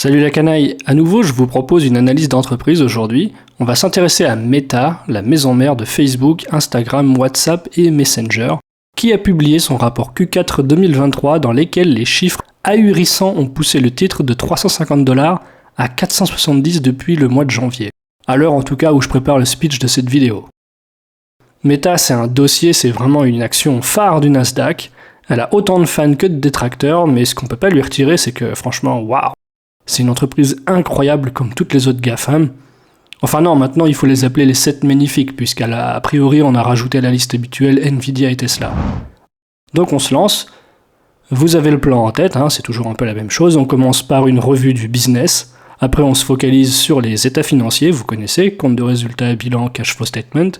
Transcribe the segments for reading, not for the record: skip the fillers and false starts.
Salut la canaille, à nouveau je vous propose une analyse d'entreprise aujourd'hui. On va s'intéresser à Meta, la maison mère de Facebook, Instagram, WhatsApp et Messenger, qui a publié son rapport Q4 2023 dans lequel les chiffres ahurissants ont poussé le titre de $350 à 470 depuis le mois de janvier. À l'heure en tout cas où je prépare le speech de cette vidéo. Meta c'est un dossier, c'est vraiment une action phare du Nasdaq. Elle a autant de fans que de détracteurs, mais ce qu'on peut pas lui retirer c'est que franchement, waouh! C'est une entreprise incroyable comme toutes les autres GAFAM. Enfin non, maintenant il faut les appeler les 7 magnifiques, a priori on a rajouté à la liste habituelle Nvidia et Tesla. Donc on se lance. Vous avez le plan en tête, c'est toujours un peu la même chose. On commence par une revue du business. Après on se focalise sur les états financiers, vous connaissez, compte de résultats, bilan, cash flow statement.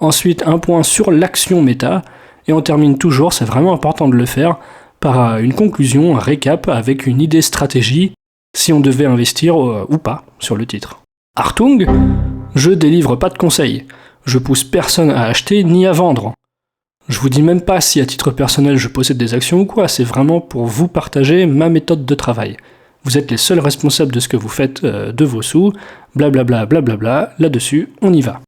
Ensuite un point sur l'action Meta. Et on termine toujours, c'est vraiment important de le faire, par une conclusion, un récap avec une idée stratégie, si on devait investir ou pas sur le titre. Achtung, je délivre pas de conseils. Je pousse personne à acheter ni à vendre. Je vous dis même pas si à titre personnel je possède des actions ou quoi, c'est vraiment pour vous partager ma méthode de travail. Vous êtes les seuls responsables de ce que vous faites de vos sous, blablabla, blablabla, là-dessus, on y va.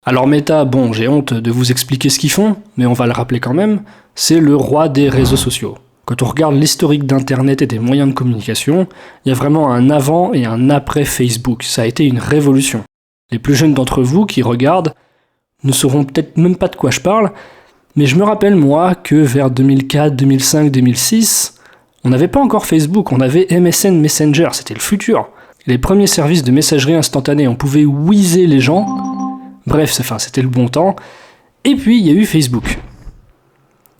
Alors Meta, bon, j'ai honte de vous expliquer ce qu'ils font, mais on va le rappeler quand même, c'est le roi des réseaux sociaux. Quand on regarde l'historique d'Internet et des moyens de communication, il y a vraiment un avant et un après Facebook, ça a été une révolution. Les plus jeunes d'entre vous qui regardent ne sauront peut-être même pas de quoi je parle, mais je me rappelle moi que vers 2004, 2005, 2006, on n'avait pas encore Facebook, on avait MSN Messenger, c'était le futur. Les premiers services de messagerie instantanée, on pouvait whizzer les gens. Bref, c'était le bon temps. Et puis, il y a eu Facebook.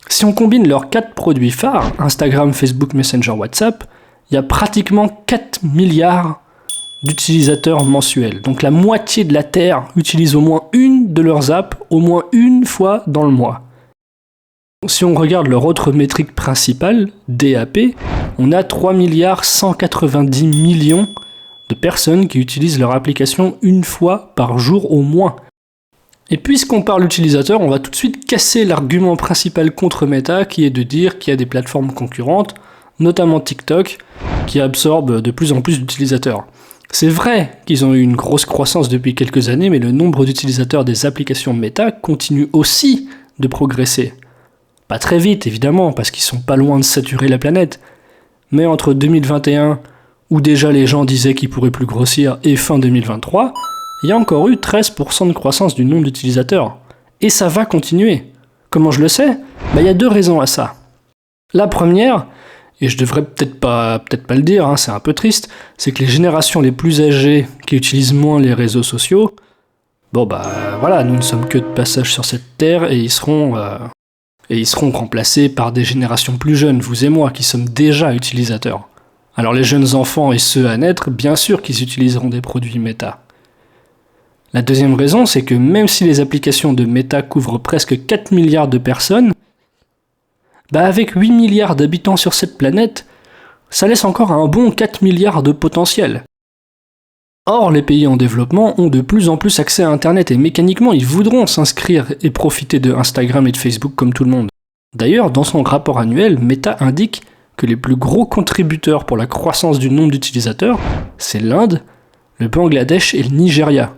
Si on combine leurs 4 produits phares, Instagram, Facebook, Messenger, WhatsApp, il y a pratiquement 4 milliards d'utilisateurs mensuels. Donc la moitié de la Terre utilise au moins une de leurs apps, au moins une fois dans le mois. Si on regarde leur autre métrique principale, DAP, on a 3 190 millions de personnes qui utilisent leur application une fois par jour au moins. Et puisqu'on parle utilisateur, on va tout de suite casser l'argument principal contre Meta, qui est de dire qu'il y a des plateformes concurrentes, notamment TikTok, qui absorbent de plus en plus d'utilisateurs. C'est vrai qu'ils ont eu une grosse croissance depuis quelques années, mais le nombre d'utilisateurs des applications Meta continue aussi de progresser. Pas très vite, évidemment, parce qu'ils sont pas loin de saturer la planète, mais entre 2021, où déjà les gens disaient qu'ils pourraient plus grossir, et fin 2023, il y a encore eu 13% de croissance du nombre d'utilisateurs. Et ça va continuer. Comment je le sais ? Il y a 2 raisons à ça. La première, et je devrais peut-être pas le dire, c'est un peu triste, c'est que les générations les plus âgées qui utilisent moins les réseaux sociaux, nous ne sommes que de passage sur cette terre et ils seront remplacés par des générations plus jeunes, vous et moi, qui sommes déjà utilisateurs. Alors les jeunes enfants et ceux à naître, bien sûr qu'ils utiliseront des produits Meta. La deuxième raison, c'est que même si les applications de Meta couvrent presque 4 milliards de personnes, avec 8 milliards d'habitants sur cette planète, ça laisse encore un bon 4 milliards de potentiel. Or, les pays en développement ont de plus en plus accès à Internet et mécaniquement, ils voudront s'inscrire et profiter de Instagram et de Facebook comme tout le monde. D'ailleurs, dans son rapport annuel, Meta indique que les plus gros contributeurs pour la croissance du nombre d'utilisateurs, c'est l'Inde, le Bangladesh et le Nigeria.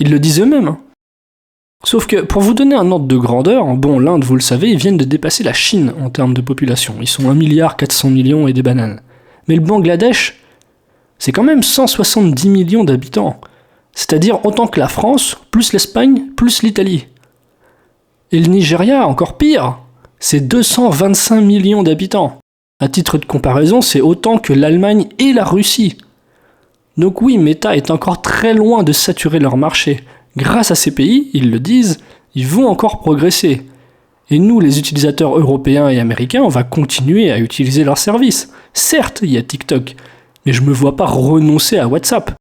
Ils le disent eux-mêmes. Sauf que, pour vous donner un ordre de grandeur, l'Inde, vous le savez, ils viennent de dépasser la Chine en termes de population. Ils sont 1,4 milliard et des bananes. Mais le Bangladesh, c'est quand même 170 millions d'habitants. C'est-à-dire autant que la France, plus l'Espagne, plus l'Italie. Et le Nigeria, encore pire, c'est 225 millions d'habitants. À titre de comparaison, c'est autant que l'Allemagne et la Russie. Donc oui, Meta est encore très loin de saturer leur marché. Grâce à ces pays, ils le disent, ils vont encore progresser. Et nous, les utilisateurs européens et américains, on va continuer à utiliser leurs services. Certes, il y a TikTok, mais je me vois pas renoncer à WhatsApp.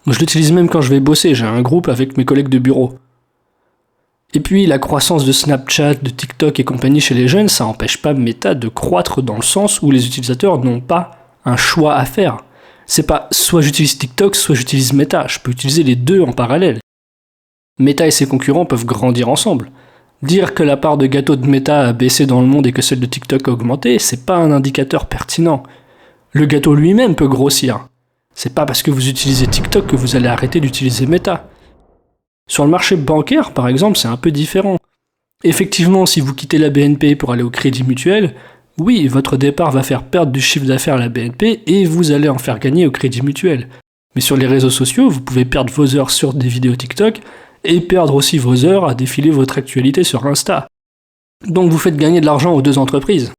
Je l'utilise même quand je vais bosser, j'ai un groupe avec mes collègues de bureau. Et puis la croissance de Snapchat, de TikTok et compagnie chez les jeunes, ça n'empêche pas Meta de croître dans le sens où les utilisateurs n'ont pas un choix à faire. C'est pas soit j'utilise TikTok, soit j'utilise Meta, je peux utiliser les deux en parallèle. Meta et ses concurrents peuvent grandir ensemble. Dire que la part de gâteau de Meta a baissé dans le monde et que celle de TikTok a augmenté, c'est pas un indicateur pertinent. Le gâteau lui-même peut grossir. C'est pas parce que vous utilisez TikTok que vous allez arrêter d'utiliser Meta. Sur le marché bancaire, par exemple, c'est un peu différent. Effectivement, si vous quittez la BNP pour aller au Crédit Mutuel, oui, votre départ va faire perdre du chiffre d'affaires à la BNP et vous allez en faire gagner au Crédit Mutuel. Mais sur les réseaux sociaux, vous pouvez perdre vos heures sur des vidéos TikTok et perdre aussi vos heures à défiler votre actualité sur Insta. Donc vous faites gagner de l'argent aux deux entreprises.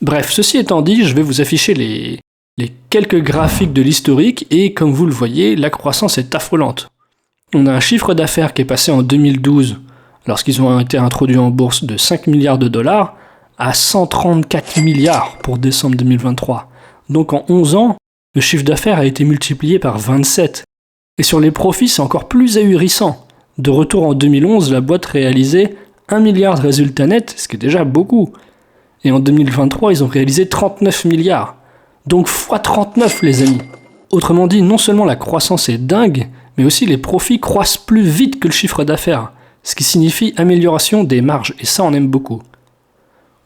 Bref, ceci étant dit, je vais vous afficher les quelques graphiques de l'historique et comme vous le voyez, la croissance est affolante. On a un chiffre d'affaires qui est passé en 2012, lorsqu'ils ont été introduits en bourse, de 5 milliards de dollars à 134 milliards pour décembre 2023. Donc en 11 ans, le chiffre d'affaires a été multiplié par 27. Et sur les profits, c'est encore plus ahurissant. De retour en 2011, la boîte réalisait 1 milliard de résultats nets, ce qui est déjà beaucoup. Et en 2023, ils ont réalisé 39 milliards. Donc x39 les amis. Autrement dit, non seulement la croissance est dingue, mais aussi les profits croissent plus vite que le chiffre d'affaires, ce qui signifie amélioration des marges, et ça on aime beaucoup.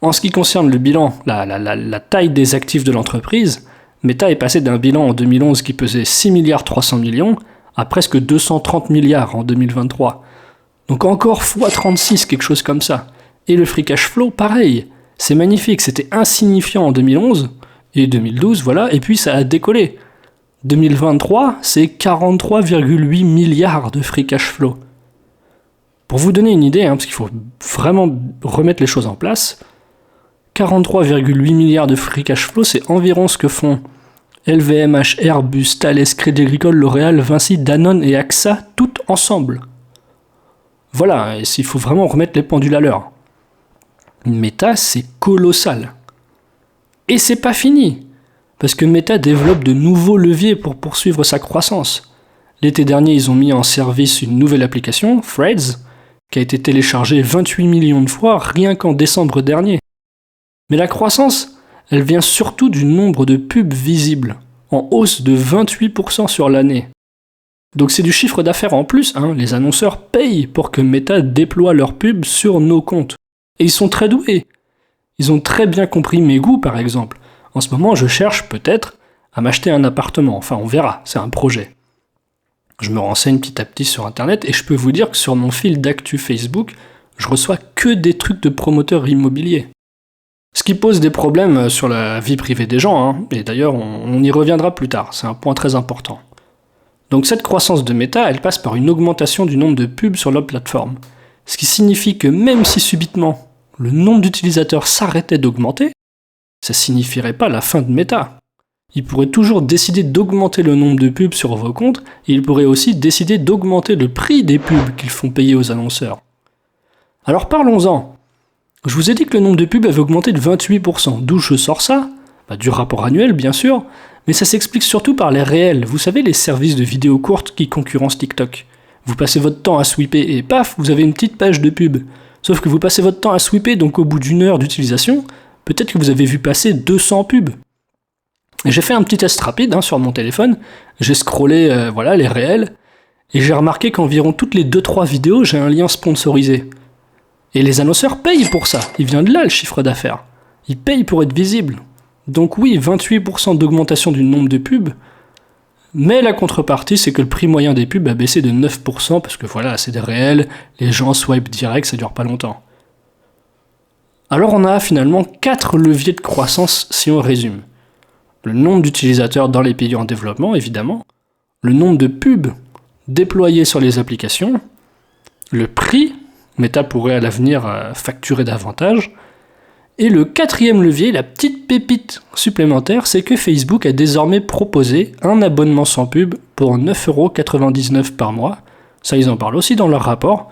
En ce qui concerne le bilan, la taille des actifs de l'entreprise, Meta est passé d'un bilan en 2011 qui pesait 6 milliards 300 millions à presque 230 milliards en 2023. Donc encore x36, quelque chose comme ça. Et le free cash flow, pareil. C'est magnifique, c'était insignifiant en 2011 et 2012, voilà, et puis ça a décollé. 2023, c'est 43,8 milliards de free cash flow. Pour vous donner une idée, parce qu'il faut vraiment remettre les choses en place, 43,8 milliards de free cash flow, c'est environ ce que font LVMH, Airbus, Thales, Crédit Agricole, L'Oréal, Vinci, Danone et AXA, toutes ensemble. Voilà, et il faut vraiment remettre les pendules à l'heure. Meta, c'est colossal. Et c'est pas fini, parce que Meta développe de nouveaux leviers pour poursuivre sa croissance. L'été dernier, ils ont mis en service une nouvelle application, Threads, qui a été téléchargée 28 millions de fois rien qu'en décembre dernier. Mais la croissance, elle vient surtout du nombre de pubs visibles, en hausse de 28% sur l'année. Donc c'est du chiffre d'affaires en plus, les annonceurs payent pour que Meta déploie leurs pubs sur nos comptes. Et ils sont très doués. Ils ont très bien compris mes goûts par exemple. En ce moment, je cherche peut-être à m'acheter un appartement, enfin on verra, c'est un projet. Je me renseigne petit à petit sur internet et je peux vous dire que sur mon fil d'actu Facebook, je reçois que des trucs de promoteurs immobiliers. Ce qui pose des problèmes sur la vie privée des gens, et d'ailleurs on y reviendra plus tard, c'est un point très important. Donc cette croissance de Meta, elle passe par une augmentation du nombre de pubs sur leur plateforme. Ce qui signifie que même si subitement le nombre d'utilisateurs s'arrêtait d'augmenter, ça signifierait pas la fin de Meta. Ils pourraient toujours décider d'augmenter le nombre de pubs sur vos comptes, et ils pourraient aussi décider d'augmenter le prix des pubs qu'ils font payer aux annonceurs. Alors parlons-en. Je vous ai dit que le nombre de pubs avait augmenté de 28%. D'où je sors ça ? Du rapport annuel, bien sûr, mais ça s'explique surtout par les réels. Vous savez, les services de vidéos courtes qui concurrencent TikTok. Vous passez votre temps à sweeper et paf, vous avez une petite page de pub. Sauf que vous passez votre temps à sweeper, donc au bout d'une heure d'utilisation, peut-être que vous avez vu passer 200 pubs. Et j'ai fait un petit test rapide sur mon téléphone, j'ai scrollé les réels, et j'ai remarqué qu'environ toutes les 2-3 vidéos, j'ai un lien sponsorisé. Et les annonceurs payent pour ça, il vient de là le chiffre d'affaires. Ils payent pour être visibles. Donc oui, 28% d'augmentation du nombre de pubs, mais la contrepartie, c'est que le prix moyen des pubs a baissé de 9%, parce que voilà, c'est des réels, les gens swipe direct, ça dure pas longtemps. Alors on a finalement 4 leviers de croissance si on résume. Le nombre d'utilisateurs dans les pays en développement, évidemment, le nombre de pubs déployées sur les applications, le prix, Meta pourrait à l'avenir facturer davantage, et le 4e levier, la petite pépite supplémentaire, c'est que Facebook a désormais proposé un abonnement sans pub pour 9,99€ par mois. Ça, ils en parlent aussi dans leur rapport.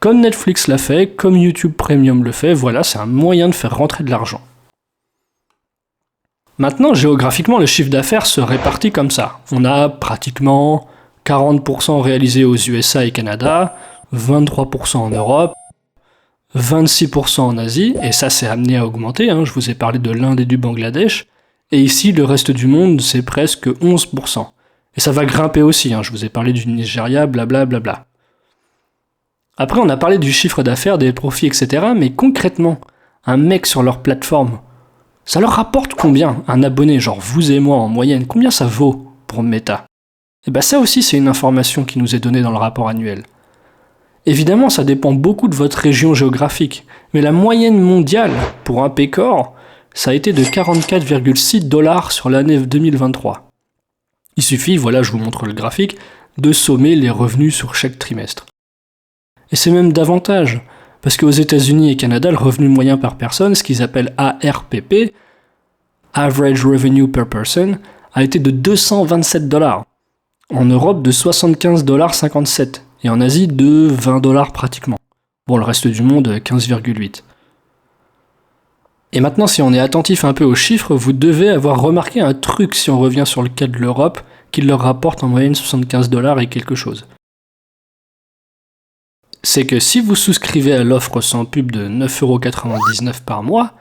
Comme Netflix l'a fait, comme YouTube Premium le fait, voilà, c'est un moyen de faire rentrer de l'argent. Maintenant, géographiquement, le chiffre d'affaires se répartit comme ça. On a pratiquement 40% réalisé aux USA et Canada, 23% en Europe, 26% en Asie, et ça c'est amené à augmenter, je vous ai parlé de l'Inde et du Bangladesh, et ici le reste du monde c'est presque 11%. Et ça va grimper aussi, je vous ai parlé du Nigeria, blablabla. Après on a parlé du chiffre d'affaires, des profits, etc., mais concrètement, un mec sur leur plateforme, ça leur rapporte combien un abonné, genre vous et moi en moyenne, combien ça vaut pour Meta? Et ça aussi c'est une information qui nous est donnée dans le rapport annuel. Évidemment ça dépend beaucoup de votre région géographique, mais la moyenne mondiale pour un Paycor, ça a été de 44,6 $ sur l'année 2023. Il suffit, voilà je vous montre le graphique, de sommer les revenus sur chaque trimestre. Et c'est même davantage, parce qu'aux États-Unis et Canada, le revenu moyen par personne, ce qu'ils appellent ARPP, Average Revenue Per Person, a été de 227 $. En Europe, de 75,57 $, et en Asie, de 20 $ pratiquement. Bon, le reste du monde, 15,8 $. Et maintenant, si on est attentif un peu aux chiffres, vous devez avoir remarqué un truc si on revient sur le cas de l'Europe, qui leur rapporte en moyenne 75 $ et quelque chose. C'est que si vous souscrivez à l'offre sans pub de 9,99 € par mois,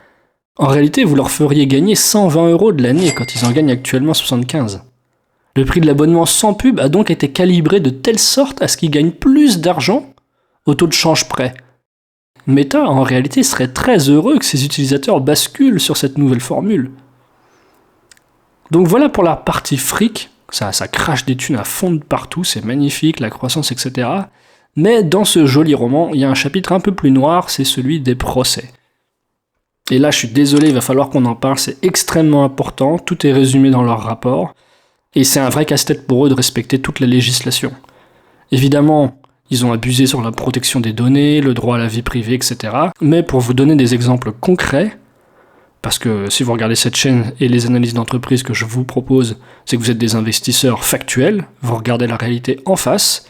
en réalité vous leur feriez gagner 120 € de l'année quand ils en gagnent actuellement 75. Le prix de l'abonnement sans pub a donc été calibré de telle sorte à ce qu'ils gagnent plus d'argent au taux de change près. Meta, en réalité, serait très heureux que ses utilisateurs basculent sur cette nouvelle formule. Donc voilà pour la partie fric, ça crache des thunes à fond de partout, c'est magnifique, la croissance, etc. Mais dans ce joli roman, il y a un chapitre un peu plus noir, c'est celui des procès. Et là, je suis désolé, il va falloir qu'on en parle, c'est extrêmement important, tout est résumé dans leur rapport, et c'est un vrai casse-tête pour eux de respecter toute la législation. Évidemment, ils ont abusé sur la protection des données, le droit à la vie privée, etc. Mais pour vous donner des exemples concrets, parce que si vous regardez cette chaîne et les analyses d'entreprise que je vous propose, c'est que vous êtes des investisseurs factuels, vous regardez la réalité en face.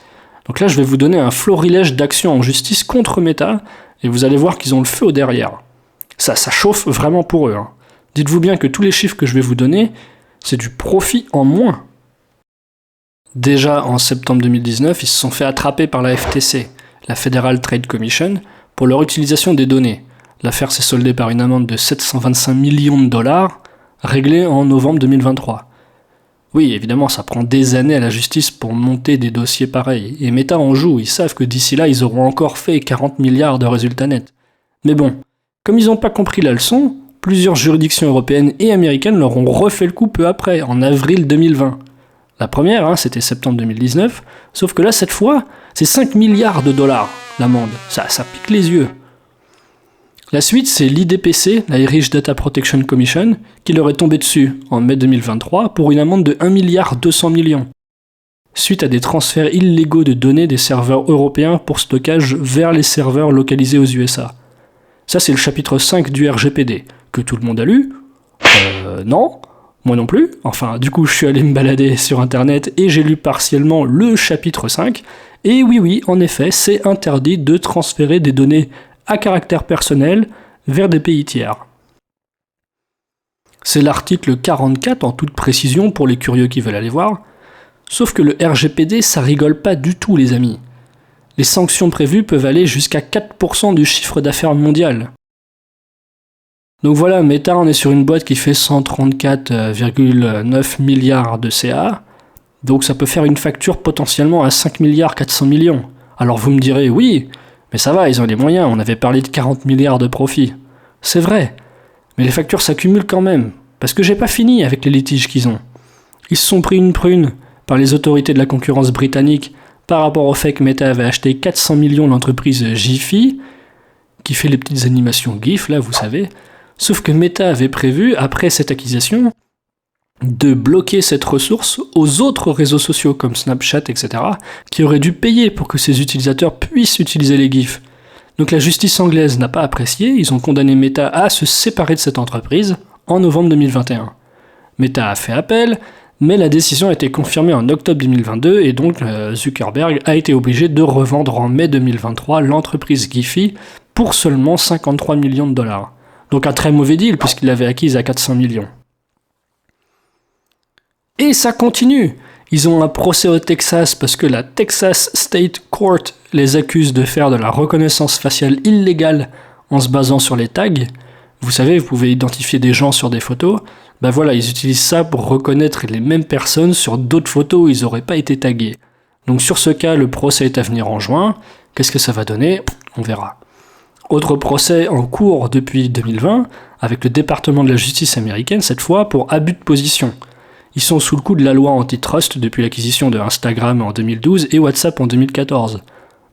Donc là, je vais vous donner un florilège d'actions en justice contre Meta, et vous allez voir qu'ils ont le feu au derrière. Ça chauffe vraiment pour eux. Dites-vous bien que tous les chiffres que je vais vous donner, c'est du profit en moins. Déjà en septembre 2019, ils se sont fait attraper par la FTC, la Federal Trade Commission, pour leur utilisation des données. L'affaire s'est soldée par une amende de 725 millions de $, réglée en novembre 2023. Oui, évidemment, ça prend des années à la justice pour monter des dossiers pareils, et Meta en joue, ils savent que d'ici là, ils auront encore fait 40 milliards de résultats nets. Mais bon, comme ils n'ont pas compris la leçon, plusieurs juridictions européennes et américaines leur ont refait le coup peu après, en avril 2020. La première, c'était septembre 2019, sauf que là, cette fois, c'est 5 milliards de $, l'amende. Ça pique les yeux. La suite, c'est l'IDPC, l'Irish Data Protection Commission, qui leur est tombé dessus en mai 2023 pour une amende de 1,2 milliard, suite à des transferts illégaux de données des serveurs européens pour stockage vers les serveurs localisés aux USA. Ça, c'est le chapitre 5 du RGPD, que tout le monde a lu. Non, moi non plus. Enfin, du coup, je suis allé me balader sur Internet et j'ai lu partiellement le chapitre 5. Et oui, en effet, c'est interdit de transférer des données à caractère personnel vers des pays tiers. C'est l'article 44 en toute précision pour les curieux qui veulent aller voir. Sauf que le RGPD, ça rigole pas du tout, les amis. Les sanctions prévues peuvent aller jusqu'à 4% du chiffre d'affaires mondial. Donc voilà, Meta, on est sur une boîte qui fait 134,9 milliards de CA, donc ça peut faire une facture potentiellement à 5 milliards 400 millions. Alors vous me direz, oui, mais ça va, ils ont les moyens, on avait parlé de 40 milliards de profits. C'est vrai, mais les factures s'accumulent quand même, parce que j'ai pas fini avec les litiges qu'ils ont. Ils se sont pris une prune par les autorités de la concurrence britannique par rapport au fait que Meta avait acheté 400 millions l'entreprise Jiffy, qui fait les petites animations GIF, là, vous savez. Sauf que Meta avait prévu, après cette acquisition, de bloquer cette ressource aux autres réseaux sociaux comme Snapchat, etc., qui auraient dû payer pour que ces utilisateurs puissent utiliser les GIFs. Donc la justice anglaise n'a pas apprécié, ils ont condamné Meta à se séparer de cette entreprise en novembre 2021. Meta a fait appel, mais la décision a été confirmée en octobre 2022 et donc Zuckerberg a été obligé de revendre en mai 2023 l'entreprise Giphy pour seulement 53 millions de $. Donc un très mauvais deal puisqu'il l'avait acquise à 400 millions. Et ça continue. Ils ont un procès au Texas parce que la Texas State Court les accuse de faire de la reconnaissance faciale illégale en se basant sur les tags. Vous savez, vous pouvez identifier des gens sur des photos. Ben voilà, ils utilisent ça pour reconnaître les mêmes personnes sur d'autres photos où ils n'auraient pas été tagués. Donc sur ce cas, le procès est à venir en juin. Qu'est-ce que ça va donner ? On verra. Autre procès en cours depuis 2020, avec le département de la justice américaine, cette fois pour abus de position. Ils sont sous le coup de la loi antitrust depuis l'acquisition de Instagram en 2012 et WhatsApp en 2014.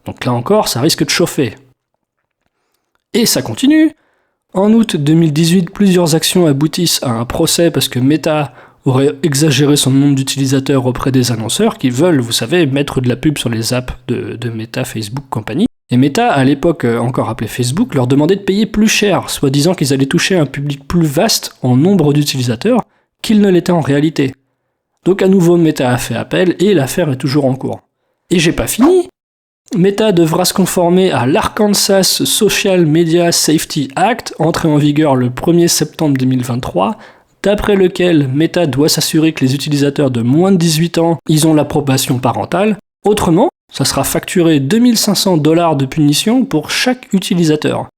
Donc là encore, ça risque de chauffer. Et ça continue. En août 2018, plusieurs actions aboutissent à un procès parce que Meta aurait exagéré son nombre d'utilisateurs auprès des annonceurs qui veulent, vous savez, mettre de la pub sur les apps de Meta, Facebook, compagnie. Et Meta, à l'époque encore appelé Facebook, leur demandait de payer plus cher, soi-disant qu'ils allaient toucher un public plus vaste en nombre d'utilisateurs qu'il ne l'était en réalité. Donc à nouveau, Meta a fait appel et l'affaire est toujours en cours. Et j'ai pas fini. Meta devra se conformer à l'Arkansas Social Media Safety Act, entré en vigueur le 1er septembre 2023, d'après lequel Meta doit s'assurer que les utilisateurs de moins de 18 ans, ils ont l'approbation parentale. Autrement, ça sera facturé 2500 $ de punition pour chaque utilisateur.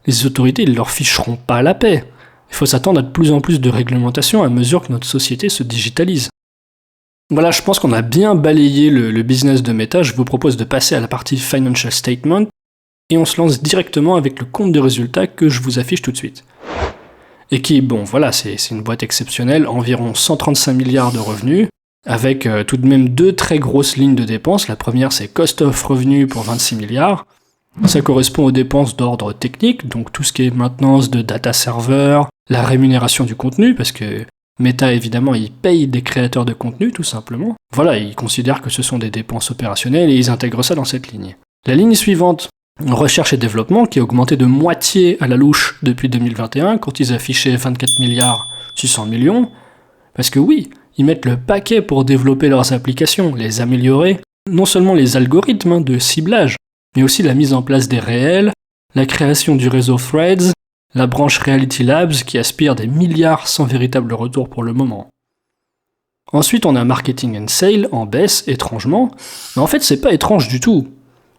Les autorités ne leur ficheront pas la paix. Il faut s'attendre à de plus en plus de réglementations à mesure que notre société se digitalise. Voilà, je pense qu'on a bien balayé le business de Meta. Je vous propose de passer à la partie Financial Statement et on se lance directement avec le compte de résultats que je vous affiche tout de suite. Et qui, bon voilà, c'est une boîte exceptionnelle, environ 135 milliards de revenus, avec tout de même deux très grosses lignes de dépenses. La première, c'est Cost of Revenue pour 26 milliards. Ça correspond aux dépenses d'ordre technique, donc tout ce qui est maintenance de data server, la rémunération du contenu, parce que Meta, évidemment, ils payent des créateurs de contenu, tout simplement. Voilà, ils considèrent que ce sont des dépenses opérationnelles et ils intègrent ça dans cette ligne. La ligne suivante, recherche et développement, qui a augmenté de moitié à la louche depuis 2021, quand ils affichaient 24 milliards 600 millions. Parce que oui, ils mettent le paquet pour développer leurs applications, les améliorer, non seulement les algorithmes de ciblage, mais aussi la mise en place des réels, la création du réseau Threads, la branche Reality Labs qui aspire des milliards sans véritable retour pour le moment. Ensuite, on a Marketing and Sales en baisse, étrangement, mais en fait, c'est pas étrange du tout.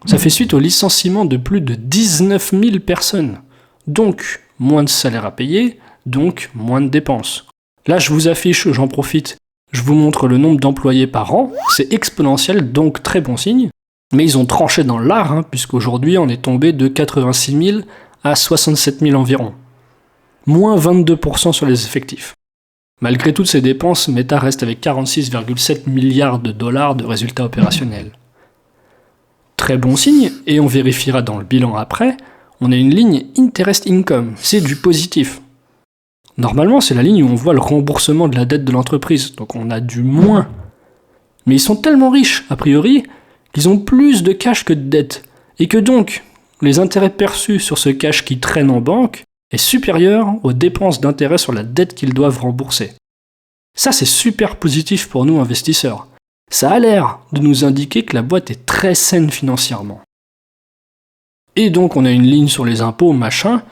Ça fait suite au licenciement de plus de 19 000 personnes. Donc, moins de salaire à payer, donc moins de dépenses. Là, je vous affiche, j'en profite, je vous montre le nombre d'employés par an, c'est exponentiel, donc très bon signe. Mais ils ont tranché dans l'art, puisqu'aujourd'hui, on est tombé de 86 000 à 67 000 environ. Moins 22% sur les effectifs. Malgré toutes ces dépenses, Meta reste avec 46,7 milliards de dollars de résultats opérationnels. Très bon signe, et on vérifiera dans le bilan après, on a une ligne Interest Income, c'est du positif. Normalement, c'est la ligne où on voit le remboursement de la dette de l'entreprise, donc on a du moins. Mais ils sont tellement riches, a priori, qu'ils ont plus de cash que de dette, et que donc, les intérêts perçus sur ce cash qui traîne en banque est supérieur aux dépenses d'intérêt sur la dette qu'ils doivent rembourser. Ça, c'est super positif pour nous investisseurs. Ça a l'air de nous indiquer que la boîte est très saine financièrement. Et donc, on a une ligne sur les impôts, machin,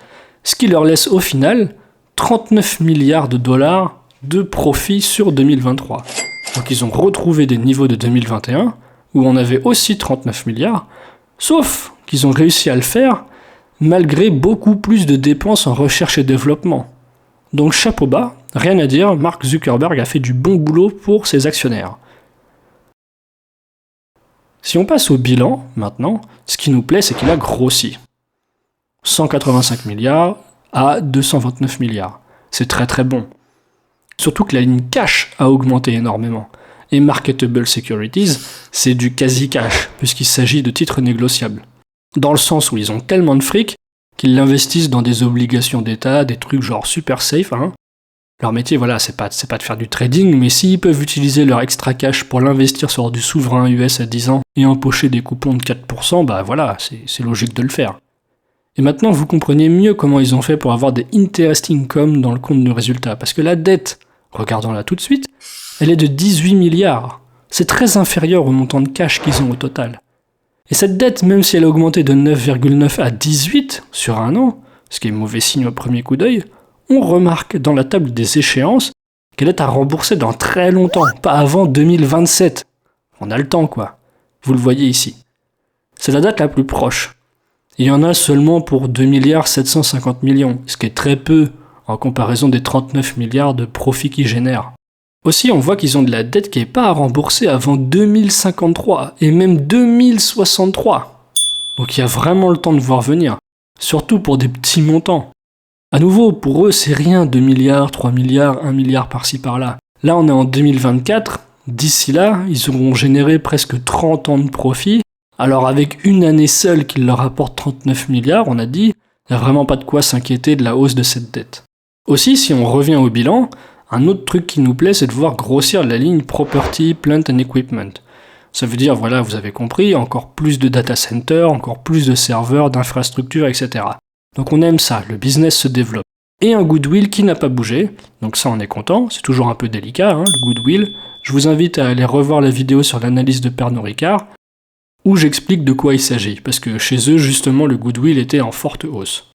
ce qui leur laisse au final 39 milliards de dollars de profit sur 2023. Donc, ils ont retrouvé des niveaux de 2021, où on avait aussi 39 milliards, sauf qu'ils ont réussi à le faire malgré beaucoup plus de dépenses en recherche et développement. Donc chapeau bas, rien à dire, Mark Zuckerberg a fait du bon boulot pour ses actionnaires. Si on passe au bilan, maintenant, ce qui nous plaît, c'est qu'il a grossi. 185 milliards à 229 milliards. C'est très très bon. Surtout que la ligne cash a augmenté énormément. Et Marketable Securities, c'est du quasi-cash, puisqu'il s'agit de titres négociables. Dans le sens où ils ont tellement de fric qu'ils l'investissent dans des obligations d'État, des trucs genre super safe. Leur métier, voilà, c'est pas de faire du trading, mais s'ils peuvent utiliser leur extra cash pour l'investir sur du souverain US à 10 ans et empocher des coupons de 4%, bah voilà, c'est logique de le faire. Et maintenant, vous comprenez mieux comment ils ont fait pour avoir des interest income dans le compte de résultats. Parce que la dette, regardons-la tout de suite, elle est de 18 milliards. C'est très inférieur au montant de cash qu'ils ont au total. Et cette dette, même si elle a augmenté de 9,9 à 18 sur un an, ce qui est mauvais signe au premier coup d'œil, on remarque dans la table des échéances qu'elle est à rembourser dans très longtemps, pas avant 2027. On a le temps, quoi. Vous le voyez ici. C'est la date la plus proche. Il y en a seulement pour 2,750 milliards, ce qui est très peu en comparaison des 39 milliards de profits qu'ils génèrent. Aussi, on voit qu'ils ont de la dette qui n'est pas à rembourser avant 2053 et même 2063. Donc il y a vraiment le temps de voir venir, surtout pour des petits montants. À nouveau, pour eux, c'est rien, 2 milliards, 3 milliards, 1 milliard par-ci par-là. Là, on est en 2024, d'ici là, ils auront généré presque 30 ans de profit. Alors avec une année seule qui leur rapporte 39 milliards, on a dit, il n'y a vraiment pas de quoi s'inquiéter de la hausse de cette dette. Aussi, si on revient au bilan, un autre truc qui nous plaît, c'est de voir grossir la ligne Property, Plant and Equipment. Ça veut dire, voilà, vous avez compris, encore plus de data centers, encore plus de serveurs, d'infrastructures, etc. Donc on aime ça, le business se développe. Et un goodwill qui n'a pas bougé, donc ça on est content, c'est toujours un peu délicat, hein, le goodwill. Je vous invite à aller revoir la vidéo sur l'analyse de Pernod Ricard, où j'explique de quoi il s'agit, parce que chez eux, justement, le goodwill était en forte hausse.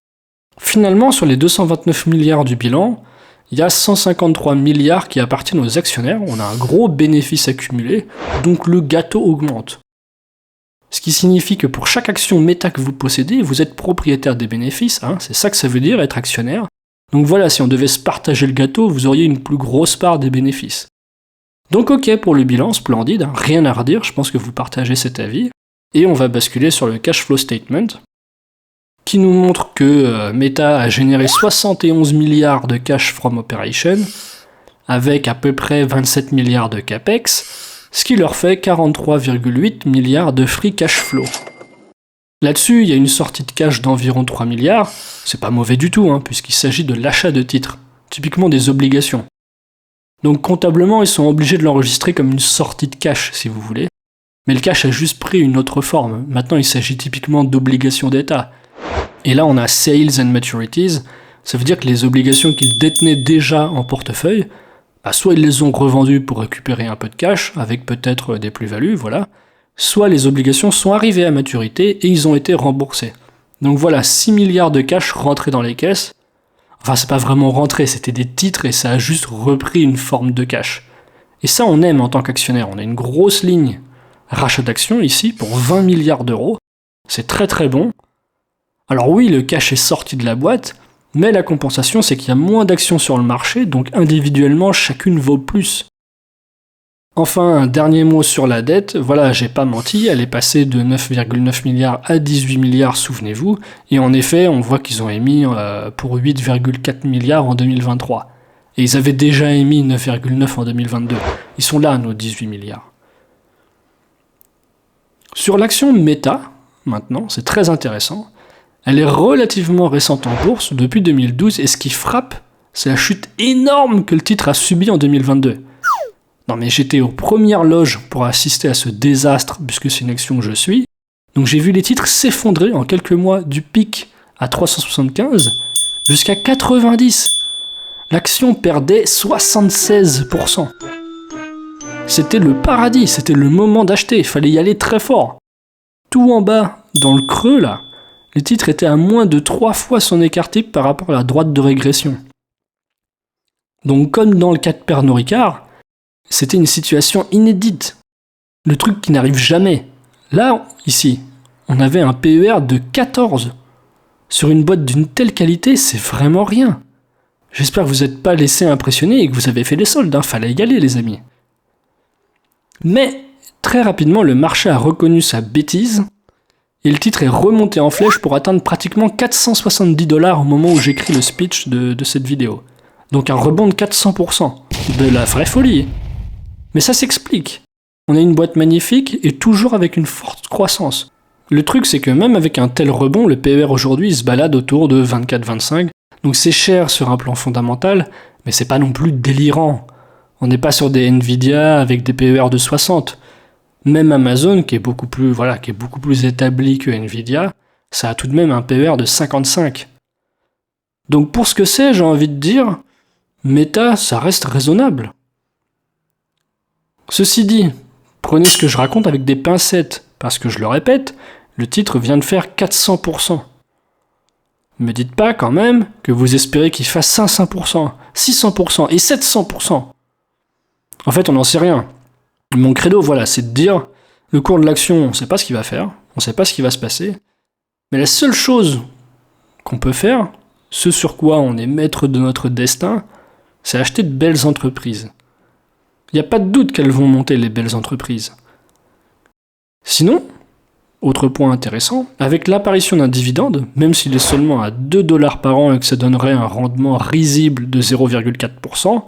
Finalement, sur les 229 milliards du bilan, il y a 153 milliards qui appartiennent aux actionnaires, on a un gros bénéfice accumulé, donc le gâteau augmente. Ce qui signifie que pour chaque action méta que vous possédez, vous êtes propriétaire des bénéfices, hein, c'est ça que ça veut dire être actionnaire. Donc voilà, si on devait se partager le gâteau, vous auriez une plus grosse part des bénéfices. Donc ok pour le bilan, splendide, hein, rien à redire, je pense que vous partagez cet avis. Et on va basculer sur le cash flow statement, qui nous montre que Meta a généré 71 milliards de cash from operation, avec à peu près 27 milliards de capex, ce qui leur fait 43,8 milliards de free cash flow. Là-dessus, il y a une sortie de cash d'environ 3 milliards, c'est pas mauvais du tout, hein, puisqu'il s'agit de l'achat de titres, typiquement des obligations. Donc comptablement, ils sont obligés de l'enregistrer comme une sortie de cash, si vous voulez. Mais le cash a juste pris une autre forme. Maintenant, il s'agit typiquement d'obligations d'État. Et là, on a Sales and Maturities. Ça veut dire que les obligations qu'ils détenaient déjà en portefeuille, soit ils les ont revendues pour récupérer un peu de cash, avec peut-être des plus-values, voilà. Soit les obligations sont arrivées à maturité et ils ont été remboursés. Donc voilà, 6 milliards de cash rentrés dans les caisses. Enfin, c'est pas vraiment rentré, c'était des titres et ça a juste repris une forme de cash. Et ça, on aime en tant qu'actionnaire. On a une grosse ligne rachat d'actions ici pour 20 milliards d'euros. C'est très très bon. Alors oui, le cash est sorti de la boîte, mais la compensation, c'est qu'il y a moins d'actions sur le marché, donc individuellement, chacune vaut plus. Enfin, un dernier mot sur la dette. Voilà, j'ai pas menti, elle est passée de 9,9 milliards à 18 milliards, souvenez-vous. Et en effet, on voit qu'ils ont émis pour 8,4 milliards en 2023. Et ils avaient déjà émis 9,9 en 2022. Ils sont là, nos 18 milliards. Sur l'action Meta, maintenant, c'est très intéressant, elle est relativement récente en bourse depuis 2012 et ce qui frappe, c'est la chute énorme que le titre a subie en 2022. Non mais j'étais aux premières loges pour assister à ce désastre puisque c'est une action que je suis, donc j'ai vu les titres s'effondrer en quelques mois du pic à 375 jusqu'à 90. L'action perdait 76%. C'était le paradis, c'était le moment d'acheter, il fallait y aller très fort. Tout en bas, dans le creux là, les titres étaient à moins de 3 fois son écart type par rapport à la droite de régression. Donc comme dans le cas de Pernod Ricard, c'était une situation inédite. Le truc qui n'arrive jamais. Là, ici, on avait un PER de 14. Sur une boîte d'une telle qualité, c'est vraiment rien. J'espère que vous n'êtes pas laissé impressionner et que vous avez fait les soldes, hein, fallait y aller les amis. Mais, très rapidement, le marché a reconnu sa bêtise, et le titre est remonté en flèche pour atteindre pratiquement 470 $ au moment où j'écris le speech de cette vidéo. Donc un rebond de 400%. De la vraie folie. Mais ça s'explique. On a une boîte magnifique et toujours avec une forte croissance. Le truc c'est que même avec un tel rebond, le PER aujourd'hui se balade autour de 24-25, donc c'est cher sur un plan fondamental, mais c'est pas non plus délirant. On n'est pas sur des Nvidia avec des PER de 60. Même Amazon, qui est beaucoup plus établi que Nvidia, ça a tout de même un PER de 55. Donc pour ce que c'est, j'ai envie de dire, Meta, ça reste raisonnable. Ceci dit, prenez ce que je raconte avec des pincettes, parce que je le répète, le titre vient de faire 400%. Me dites pas quand même que vous espérez qu'il fasse 500%, 600% et 700%. En fait, on n'en sait rien. Mon credo, voilà, c'est de dire, le cours de l'action, on ne sait pas ce qu'il va faire, on ne sait pas ce qui va se passer, mais la seule chose qu'on peut faire, ce sur quoi on est maître de notre destin, c'est acheter de belles entreprises. Il n'y a pas de doute qu'elles vont monter, les belles entreprises. Sinon, autre point intéressant, avec l'apparition d'un dividende, même s'il est seulement à 2 $ par an et que ça donnerait un rendement risible de 0,4%,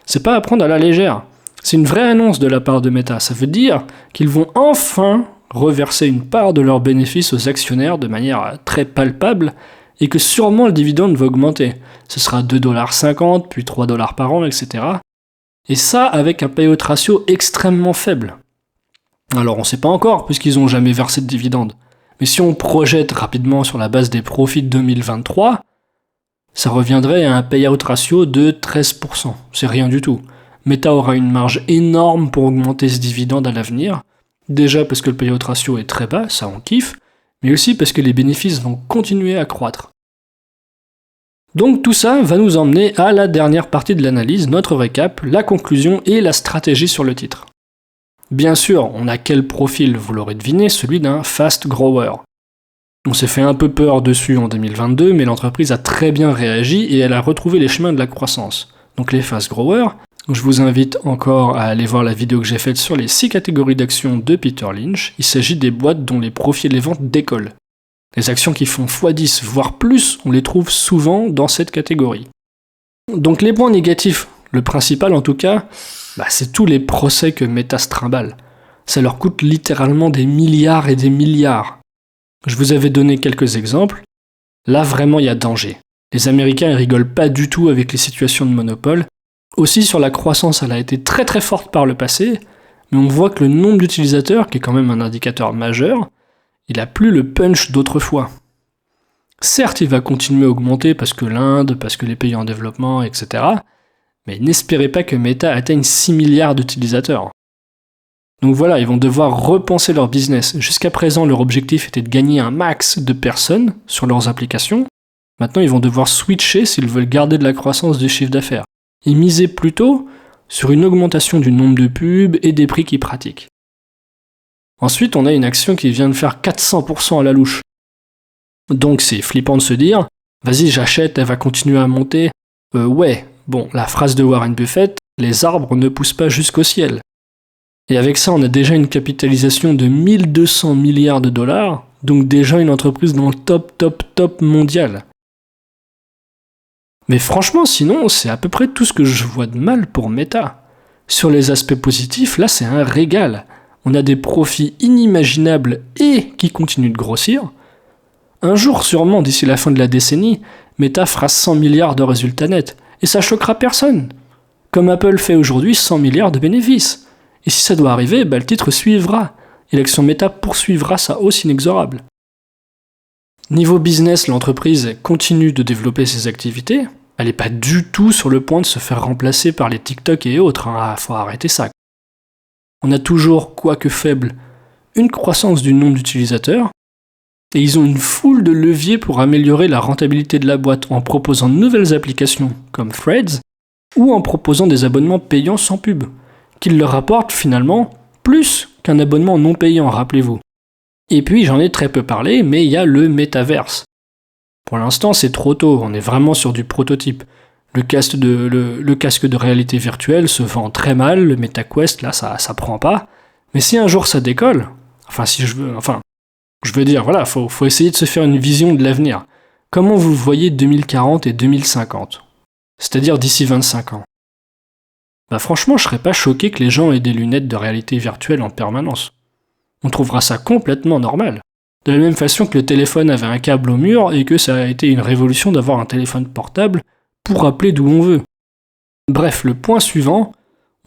c'est pas à prendre à la légère. C'est une vraie annonce de la part de Meta. Ça veut dire qu'ils vont enfin reverser une part de leurs bénéfices aux actionnaires de manière très palpable et que sûrement le dividende va augmenter. Ce sera 2,50 $, puis 3 $ par an, etc. Et ça avec un payout ratio extrêmement faible. Alors on sait pas encore puisqu'ils n'ont jamais versé de dividende. Mais si on projette rapidement sur la base des profits de 2023, ça reviendrait à un payout ratio de 13%. C'est rien du tout. Meta aura une marge énorme pour augmenter ce dividende à l'avenir. Déjà parce que le payout ratio est très bas, ça on kiffe, mais aussi parce que les bénéfices vont continuer à croître. Donc tout ça va nous emmener à la dernière partie de l'analyse, notre récap, la conclusion et la stratégie sur le titre. Bien sûr, on a quel profil, vous l'aurez deviné, celui d'un fast grower. On s'est fait un peu peur dessus en 2022, mais l'entreprise a très bien réagi et elle a retrouvé les chemins de la croissance. Donc les fast growers, je vous invite encore à aller voir la vidéo que j'ai faite sur les 6 catégories d'actions de Peter Lynch. Il s'agit des boîtes dont les profits et les ventes décollent. Les actions qui font x10, voire plus, on les trouve souvent dans cette catégorie. Donc les points négatifs, le principal en tout cas, c'est tous les procès que Meta se trimballe. Ça leur coûte littéralement des milliards et des milliards. Je vous avais donné quelques exemples. Là vraiment il y a danger. Les Américains ils rigolent pas du tout avec les situations de monopole. Aussi sur la croissance, elle a été très très forte par le passé, mais on voit que le nombre d'utilisateurs, qui est quand même un indicateur majeur, il a plus le punch d'autrefois. Certes, il va continuer à augmenter parce que l'Inde, parce que les pays en développement, etc. Mais n'espérez pas que Meta atteigne 6 milliards d'utilisateurs. Donc voilà, ils vont devoir repenser leur business. Jusqu'à présent, leur objectif était de gagner un max de personnes sur leurs applications. Maintenant, ils vont devoir switcher s'ils veulent garder de la croissance du chiffre d'affaires. Et miser plutôt sur une augmentation du nombre de pubs et des prix qu'ils pratiquent. Ensuite, on a une action qui vient de faire 400% à la louche. Donc c'est flippant de se dire, vas-y j'achète, elle va continuer à monter. La phrase de Warren Buffett, les arbres ne poussent pas jusqu'au ciel. Et avec ça, on a déjà une capitalisation de 1200 milliards de dollars, donc déjà une entreprise dans le top mondial. Mais franchement, sinon, c'est à peu près tout ce que je vois de mal pour Meta. Sur les aspects positifs, là, c'est un régal. On a des profits inimaginables et qui continuent de grossir. Un jour, sûrement, d'ici la fin de la décennie, Meta fera 100 milliards de résultats nets. Et ça choquera personne. Comme Apple fait aujourd'hui 100 milliards de bénéfices. Et si ça doit arriver, le titre suivra. Et l'action Meta poursuivra sa hausse inexorable. Niveau business, l'entreprise continue de développer ses activités. Elle n'est pas du tout sur le point de se faire remplacer par les TikTok et autres. Faut arrêter ça. On a toujours, quoique faible, une croissance du nombre d'utilisateurs. Et ils ont une foule de leviers pour améliorer la rentabilité de la boîte en proposant de nouvelles applications comme Threads ou en proposant des abonnements payants sans pub, qui leur rapportent finalement plus qu'un abonnement non payant, rappelez-vous. Et puis j'en ai très peu parlé, mais il y a le métaverse. Pour l'instant c'est trop tôt, on est vraiment sur du prototype. Le casque de réalité virtuelle se vend très mal, le MetaQuest là ça prend pas. Mais si un jour ça décolle, je veux dire, voilà, faut essayer de se faire une vision de l'avenir. Comment vous voyez 2040 et 2050 ? C'est-à-dire d'ici 25 ans. Franchement, je serais pas choqué que les gens aient des lunettes de réalité virtuelle en permanence. On trouvera ça complètement normal. De la même façon que le téléphone avait un câble au mur et que ça a été une révolution d'avoir un téléphone portable pour appeler d'où on veut. Bref, le point suivant,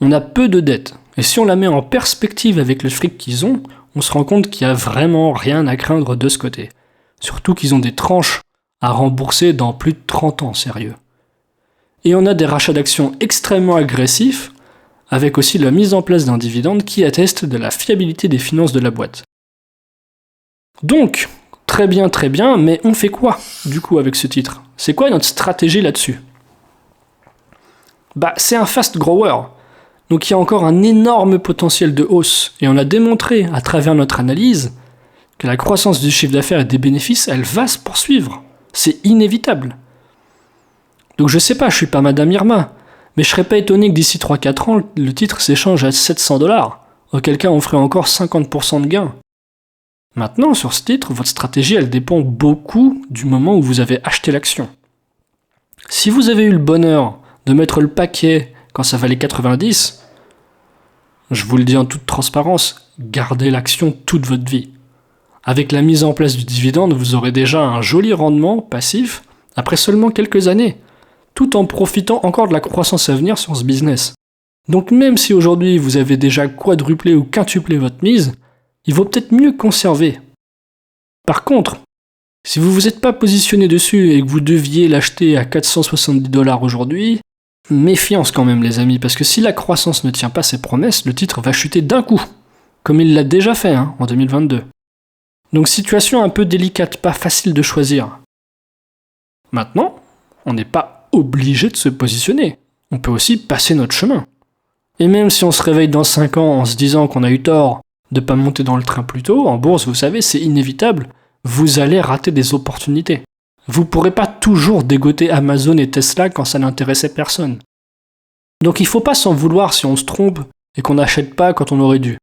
on a peu de dettes. Et si on la met en perspective avec le fric qu'ils ont, on se rend compte qu'il n'y a vraiment rien à craindre de ce côté. Surtout qu'ils ont des tranches à rembourser dans plus de 30 ans, sérieux. Et on a des rachats d'actions extrêmement agressifs, avec aussi la mise en place d'un dividende qui atteste de la fiabilité des finances de la boîte. Donc, très bien, mais on fait quoi, du coup, avec ce titre ? C'est quoi notre stratégie là-dessus ? C'est un fast grower. Donc il y a encore un énorme potentiel de hausse, et on a démontré à travers notre analyse que la croissance du chiffre d'affaires et des bénéfices, elle va se poursuivre. C'est inévitable. Donc je sais pas, je suis pas Madame Irma, mais je serais pas étonné que d'ici 3-4 ans, le titre s'échange à 700$, auquel cas on ferait encore 50% de gain. Maintenant, sur ce titre, votre stratégie, elle dépend beaucoup du moment où vous avez acheté l'action. Si vous avez eu le bonheur de mettre le paquet quand ça valait 90, je vous le dis en toute transparence, gardez l'action toute votre vie. Avec la mise en place du dividende, vous aurez déjà un joli rendement passif après seulement quelques années, tout en profitant encore de la croissance à venir sur ce business. Donc même si aujourd'hui vous avez déjà quadruplé ou quintuplé votre mise, il vaut peut-être mieux conserver. Par contre, si vous ne vous êtes pas positionné dessus et que vous deviez l'acheter à 470$ aujourd'hui, méfiance quand même les amis, parce que si la croissance ne tient pas ses promesses, le titre va chuter d'un coup, comme il l'a déjà fait en 2022. Donc situation un peu délicate, pas facile de choisir. Maintenant, on n'est pas obligé de se positionner. On peut aussi passer notre chemin. Et même si on se réveille dans 5 ans en se disant qu'on a eu tort de ne pas monter dans le train plus tôt, en bourse, vous savez, c'est inévitable, vous allez rater des opportunités. Vous ne pourrez pas toujours dégoter Amazon et Tesla quand ça n'intéressait personne. Donc il ne faut pas s'en vouloir si on se trompe et qu'on n'achète pas quand on aurait dû.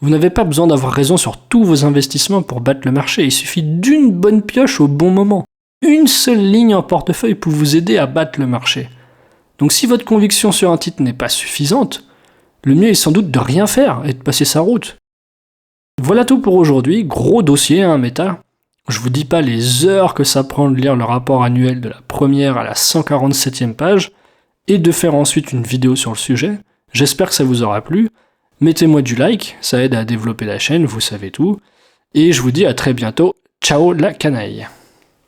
Vous n'avez pas besoin d'avoir raison sur tous vos investissements pour battre le marché, il suffit d'une bonne pioche au bon moment. Une seule ligne en portefeuille pour vous aider à battre le marché. Donc si votre conviction sur un titre n'est pas suffisante, le mieux est sans doute de rien faire et de passer sa route. Voilà tout pour aujourd'hui, gros dossier Meta. Je vous dis pas les heures que ça prend de lire le rapport annuel de la première à la 147e page et de faire ensuite une vidéo sur le sujet. J'espère que ça vous aura plu. Mettez-moi du like, ça aide à développer la chaîne, vous savez tout. Et je vous dis à très bientôt. Ciao la canaille.